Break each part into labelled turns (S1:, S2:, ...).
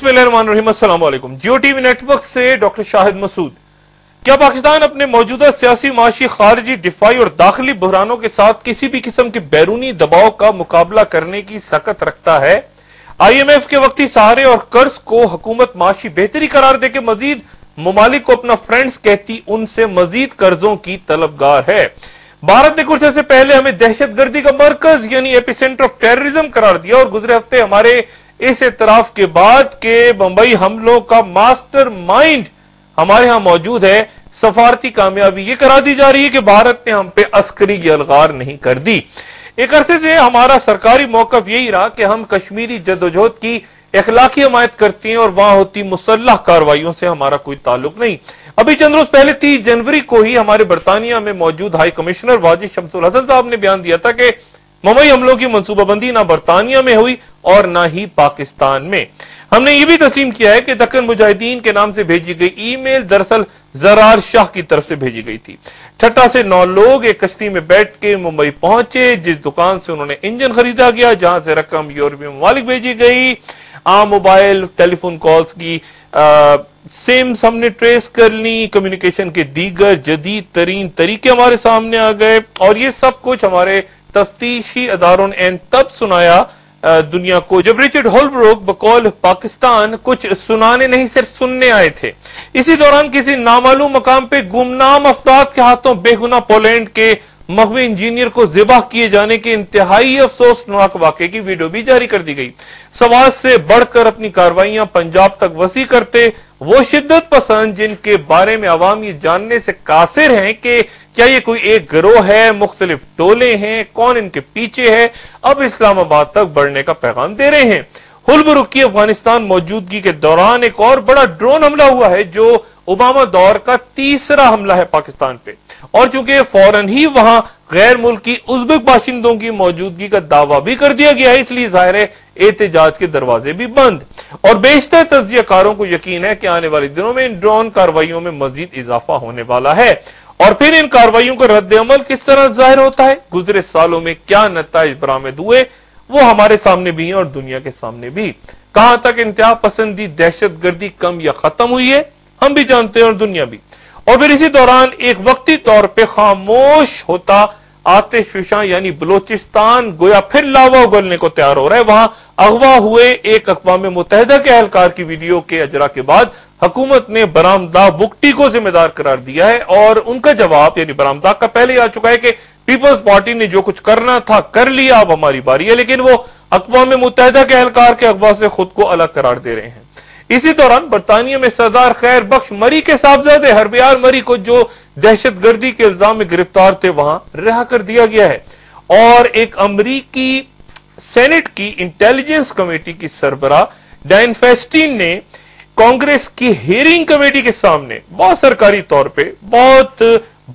S1: बिस्मिल्लाहिर्रहमानिर्रहीम, अस्सलाम वालेकुम। जियो टीवी नेटवर्क से डॉक्टर शाहिद मसूद। क्या पाकिस्तान अपने मौजूदा सियासी, माशी, खारजी, दिफाई और दाखिली बहरानों के साथ किसी भी किस्म के बैरूनी दबाव का मुकाबला करने की सकत रखता है? IMF के वक्ती सहारे और कर्ज को हुकूमत माशी बेहतरी करार देकर मजीद ममालिक को अपना फ्रेंड्स कहती उनसे मजीद कर्जों की तलबगार है। भारत ने कुछ अर्से पहले हमें दहशतगर्दी का मरकज यानी एपिसेंटर ऑफ टेररिज्म करार दिया और गुजरे हफ्ते हमारे इस एतराफ के बाद के बंबई हमलों का मास्टर माइंड हमारे यहां मौजूद है। सफारती कामयाबी ये करा दी जा रही है कि भारत ने हम पे अस्करी यलगार नहीं कर दी। एक अरसे से हमारा सरकारी मौकफ यही रहा कि हम कश्मीरी जद्दोजहद की इखलाकी हमायत करती हैं और वहां होती मुसल्लह कार्रवाइयों से हमारा कोई ताल्लुक नहीं। अभी चंद रोज पहले 30 जनवरी को ही हमारे बरतानिया में मौजूद हाई कमिश्नर वाजिद शमसुल हसन साहब ने बयान दिया था कि मुंबई हमलों की मंसूबाबंदी ना बरतानिया में हुई और ना ही पाकिस्तान में। हमने ये भी तस्लीम किया है कि दक्कन मुजाहिदीन के नाम से भेजी गई ईमेल दरअसल जरार शाह की तरफ से भेजी गई थी। ठट्टा से 9 लोग एक कश्ती में बैठ के मुंबई पहुंचे, जिस दुकान से उन्होंने इंजन खरीदा गया, जहां से रकम यूरोपीय ममालिक भेजी गई। आम मोबाइल टेलीफोन कॉल्स की सिम्स हमने ट्रेस कर ली, कम्युनिकेशन के दीगर जदीद तरीन तरीके हमारे सामने आ गए और ये सब कुछ हमारे तफ्तीशी अदारों ने तब सुनाया दुनिया को जब रिचर्ड होलब्रुक बकौल पाकिस्तान कुछ सुनाने नहीं सिर्फ सुनने आए थे। इसी दौरान किसी नामालूम मकाम पे गुमनाम अफराद के हाथों बेगुनाह पोलैंड के मखवी इंजीनियर को ज़िबा किए जाने के इंतहाई अफसोसनाक वाकये की वीडियो भी जारी कर दी गई। समाज से बढ़कर अपनी कार्रवाइयां पंजाब तक वसी करते वो शिद्दत पसंद जिनके बारे में अवाम ये जानने से कासिर हैं कि क्या ये कोई एक गिरोह है, मुख्तलिफ टोले हैं, कौन इनके पीछे है, अब इस्लामाबाद तक बढ़ने का पैगाम दे रहे हैं। हुलबरुक की अफगानिस्तान मौजूदगी के दौरान एक और बड़ा ड्रोन हमला हुआ है जो ओबामा दौर का तीसरा हमला है पाकिस्तान पे और चूंकि फौरन ही वहां गैर मुल्की उज़्बेक बाशिंदों की मौजूदगी का दावा भी कर दिया गया है, इसलिए जाहिर है एहतजाज के दरवाजे भी बंद और बेशतर तज्जियाकारों को यकीन है कि आने वाले दिनों में इन ड्रोन कार्रवाइयों में मजीद इजाफा होने वाला है। और फिर इन कार्रवाइयों का रद्द अमल किस तरह जाहिर होता है, गुजरे सालों में क्या नताइज बरामद हुए, वो हमारे सामने भी हैं और दुनिया के सामने भी। कहां तक इंतहा पसंदी दहशतगर्दी कम या खत्म हुई है, हम भी जानते हैं और दुनिया भी। और फिर इसी दौरान एक वक्ती तौर पे खामोश होता आतिश फिशा यानी बलोचिस्तान गोया फिर लावा उगलने को तैयार हो रहा है। वहां अगवा हुए एक अक़वाम मुत्तहिदा के एहलकार की वीडियो के अजरा के बाद हुकूमत ने बरामदा बुकटी को जिम्मेदार करार दिया है और उनका जवाब यानी बरामदा का पहले ही आ चुका है कि पीपल्स पार्टी ने जो कुछ करना था कर लिया, अब हमारी बारी है। लेकिन वो अक़वाम मुत्तहिदा के एहलकार के अगवा से खुद को अलग करार दे रहे हैं। इसी दौरान बरतानिया में सरदार खैर बख्श मरी के साहबजादे हरबियार मरी को जो दहशतगर्दी के इल्जाम में गिरफ्तार थे वहां रिहा कर दिया गया है और एक अमरीकी सेनेट की इंटेलिजेंस कमेटी की सरबराह डायन फेस्टीन ने कांग्रेस की हियरिंग कमेटी के सामने बहुत सरकारी तौर पे बहुत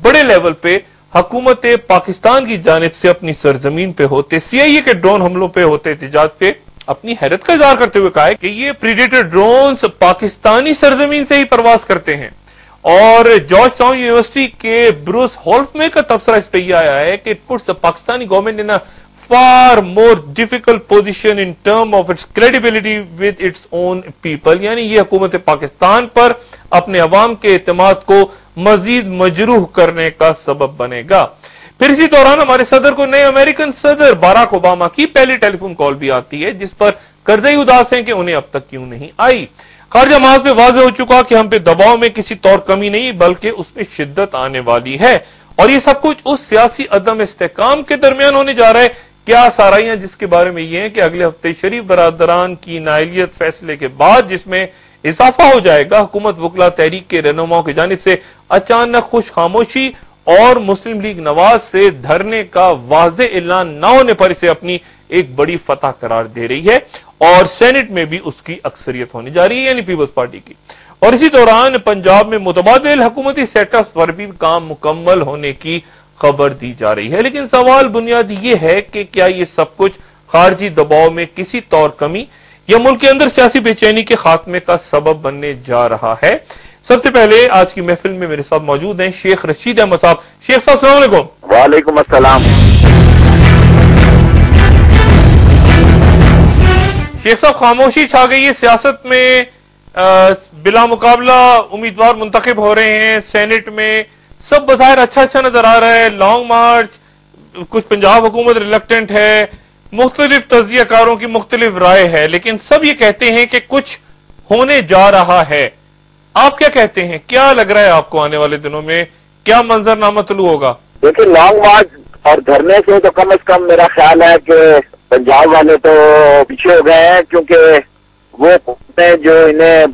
S1: बड़े लेवल पे हुकूमत पाकिस्तान की जानिब से अपनी सरजमीन पे होते CIA के ड्रोन हमलों पे होते एहतजाज पे अपनी हैरत का इजहार करते हुए कहा है कि ये प्रीडेटर ड्रोन्स पाकिस्तानी सरजमीन से ही परवाज करते हैं। और जॉर्ज टाउन यूनिवर्सिटी के ब्रूस होल्फमे का तबसरा इस पे यह आया है कि it puts the Pakistani government in a far more difficult position in term of its credibility with its own people, यानी ये हुकूमत पाकिस्तान पर अपने अवाम के एतमाद को मजीद मजरूह करने का सबब बनेगा। फिर इसी दौरान हमारे सदर को नए अमेरिकन सदर बाराक ओबामा की पहली टेलीफोन कॉल भी आती है जिस पर कर्जई उदास हैं कि उन्हें अब तक क्यों नहीं आई। खारजा महाज पे वाज़ेह हो चुका कि हम पे दबाव में किसी तौर कमी नहीं बल्कि उसमें शिद्दत आने वाली है और ये सब कुछ उस सियासी अदम इस्तेकाम के दरमियान होने जा रहा है। क्या साराइयां जिसके बारे में ये है कि अगले हफ्ते शरीफ बरादरान की नाअहलियत फैसले के बाद जिसमें इजाफा हो जाएगा, हुकूमत वकला तहरीक के रहनुमाओं की जानिब से अचानक खुश खामोशी और मुस्लिम लीग नवाज से धरने का वाज़े ऐलान न होने पर इसे अपनी एक बड़ी फतह करार दे रही है और सेनेट में भी उसकी अक्सरियत होने जा रही है यानी पीपल्स पार्टी की। और इसी दौरान पंजाब में मुतबादिल हुकूमती सेटअप पर भी काम मुकम्मल होने की खबर दी जा रही है। लेकिन सवाल बुनियादी ये है कि क्या ये सब कुछ खारजी दबाव में किसी तौर कमी या मुल्क के अंदर सियासी बेचैनी के खात्मे का सबब बनने जा रहा है। सबसे पहले आज की महफिल में मेरे साथ मौजूद हैं शेख रशीद अहमद साहब। शेख साहब अस्सलाम वालेकुम।
S2: वालेकुम अस्सलाम।
S1: शेख साहब, खामोशी छा गई है सियासत में, बिला मुकाबला उम्मीदवार मुंतखब हो रहे हैं सेनेट में, सब बज़ाहिर अच्छा अच्छा नजर आ रहा है, लॉन्ग मार्च, कुछ पंजाब हुकूमत रिलक्टेंट है, मुख्तलिफ तज्जियाकारों की मुख्तलिफ राय है, लेकिन सब ये कहते हैं कि कुछ होने जा रहा है। आप क्या कहते हैं, क्या लग रहा है आपको आने वाले दिनों में क्या मंजरनामा तलू होगा?
S2: देखिए, लॉन्ग मार्च और धरने से तो कम से कम मेरा ख्याल है कि पंजाब वाले तो पीछे हो गए हैं, क्योंकि वो कुव्वतें जो इन्हें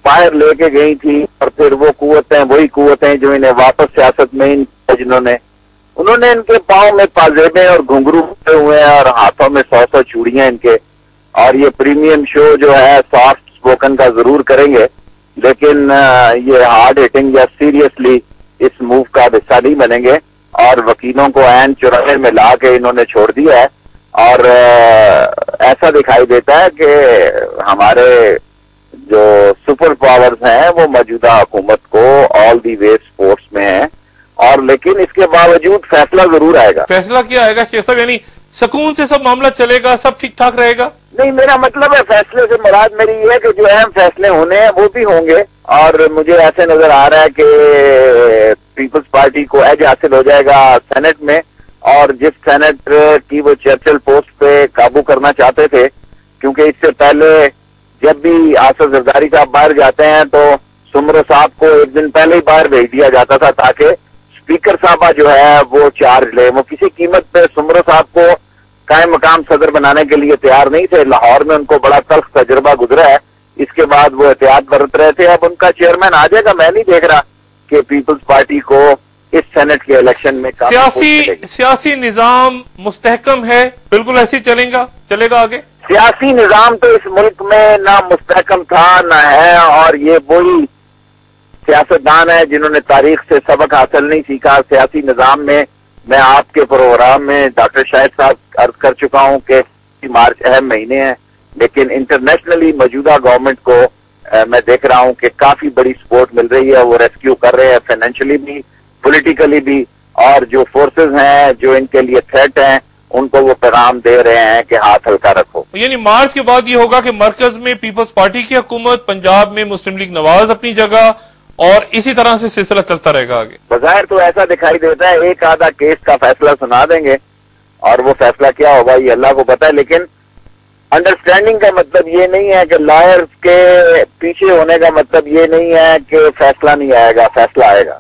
S2: बाहर लेके गई थी और फिर वो कुव्वतें वही कुव्वतें जो इन्हें वापस सियासत में जिन्होंने उन्होंने इनके पाँव में पाजेबे और घुंघरू हुए हैं और हाथों में 100 चूड़ियां इनके, और ये प्रीमियम शो जो है सॉफ्ट स्पोकन का जरूर करेंगे, लेकिन ये हार्ड हिटिंग या सीरियसली इस मूव का हिस्सा नहीं बनेंगे। और वकीलों को ऐन चुराहे में ला के इन्होंने छोड़ दिया है, और ऐसा दिखाई देता है कि हमारे जो सुपर पावर्स हैं वो मौजूदा हुकूमत को ऑल दी वे स्पोर्ट्स में है, और लेकिन इसके बावजूद फैसला जरूर आएगा।
S1: फैसला क्या आएगा शेख साहब? यानी सुकून से सब मामला चलेगा, सब ठीक ठाक रहेगा?
S2: नहीं, मेरा मतलब है फैसले से मुराद मेरी ये है कि जो अहम फैसले होने हैं वो भी होंगे, और मुझे ऐसे नजर आ रहा है कि पीपल्स पार्टी को एज हासिल हो जाएगा सेनेट में, और जिस सेनेट की वो चर्चिल पोस्ट पे काबू करना चाहते थे, क्योंकि इससे पहले जब भी आसिफ जरदारी साहब बाहर जाते हैं तो सुमरो साहब को एक दिन पहले ही बाहर भेज दिया जाता था ताकि स्पीकर साहबा जो है वो चार्ज ले। वो किसी कीमत पे सुमरो साहब को कायम मकाम सदर बनाने के लिए तैयार नहीं थे। लाहौर में उनको बड़ा तल्ख तजुर्बा गुजरा है, इसके बाद वो एहतियात बरत रहे थे। अब उनका चेयरमैन आ जाएगा। मैं नहीं देख रहा कि पीपल्स पार्टी को इस सेनेट के इलेक्शन में
S1: सियासी निजाम मुस्तहकम है, बिल्कुल ऐसे चलेगा आगे।
S2: सियासी निजाम तो इस मुल्क में ना मुस्तहकम था ना है, और ये वही सियासतदान है जिन्होंने तारीख से सबक हासिल नहीं सीखा सियासी निजाम में। मैं आपके प्रोग्राम में डॉक्टर शाहिद साहब अर्ज कर चुका हूं कि मार्च अहम महीने हैं, लेकिन इंटरनेशनली मौजूदा गवर्नमेंट को मैं देख रहा हूं कि काफी बड़ी सपोर्ट मिल रही है। वो रेस्क्यू कर रहे हैं फाइनेंशियली भी, पॉलिटिकली भी, और जो फोर्सेस हैं जो इनके लिए थ्रेट हैं उनको वो पैगाम दे रहे हैं कि हाथ हल्का रखो।
S1: यानी मार्च के बाद ये होगा कि मरकज में पीपल्स पार्टी की हुकूमत, पंजाब में मुस्लिम लीग नवाज अपनी जगह, और इसी तरह से सिलसिला चलता रहेगा आगे।
S2: बज़ाहिर तो ऐसा दिखाई देता है, एक आधा केस का फैसला सुना देंगे, और वो फैसला क्या होगा ये अल्लाह को पता है। लेकिन अंडरस्टैंडिंग का मतलब ये नहीं है कि लॉयर्स के पीछे होने का मतलब ये नहीं है कि फैसला नहीं आएगा, फैसला आएगा।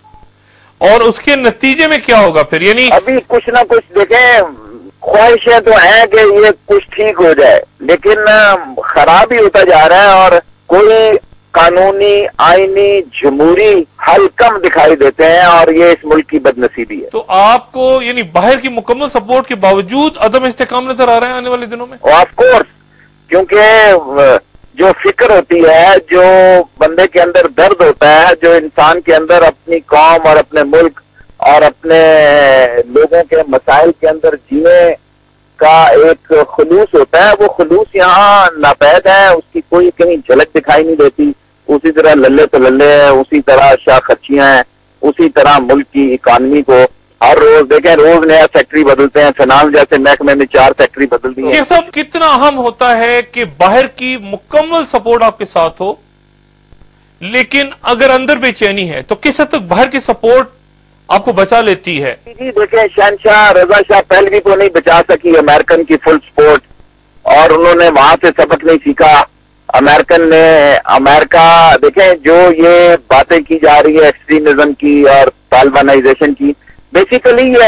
S1: और उसके नतीजे में क्या होगा फिर? यानी
S2: अभी कुछ ना कुछ देखें, ख्वाहिशें तो हैं कि ये कुछ ठीक हो जाए, लेकिन खराब ही होता जा रहा है, और कोई कानूनी आईनी जमहूरी हल कम दिखाई देते हैं, और ये इस मुल्क की बदनसीबी है।
S1: तो आपको यानी बाहर की मुकम्मल सपोर्ट के बावजूद अदम इस्तेकाम नजर आ रहे हैं आने वाले दिनों में?
S2: ऑफ कोर्स, क्योंकि जो फिक्र होती है, जो बंदे के अंदर दर्द होता है, जो इंसान के अंदर अपनी कौम और अपने मुल्क और अपने लोगों के मसाइल के अंदर जीने का एक खुलूस होता है, वो खुलूस यहाँ नापैद है, उसकी कोई कहीं झलक दिखाई नहीं देती। उसी तरह लल्ले तो लल्ले हैं, उसी तरह शाह खर्चियां हैं, उसी तरह मुल्क की इकानमी को हर रोज देखें, रोज नया सेक्रेटरी बदलते हैं। फाइनेंस जैसे महकमे में 4 सेक्रेटरी बदल दी है।
S1: ये सब कितना अहम होता है कि बाहर की मुकम्मल सपोर्ट आपके साथ हो, लेकिन अगर अंदर बेचैनी है तो किस हद तक बाहर की सपोर्ट आपको बचा लेती है?
S2: जी देखें, शहनशाह रजा शाह पहलवी को नहीं बचा सकी अमेरिकन की फुल सपोर्ट, और उन्होंने वहां से सबक नहीं सीखा। अमेरिका देखें, जो ये बातें की जा रही है एक्सट्रीमिज्म की और तालिबानाइजेशन की, बेसिकली ये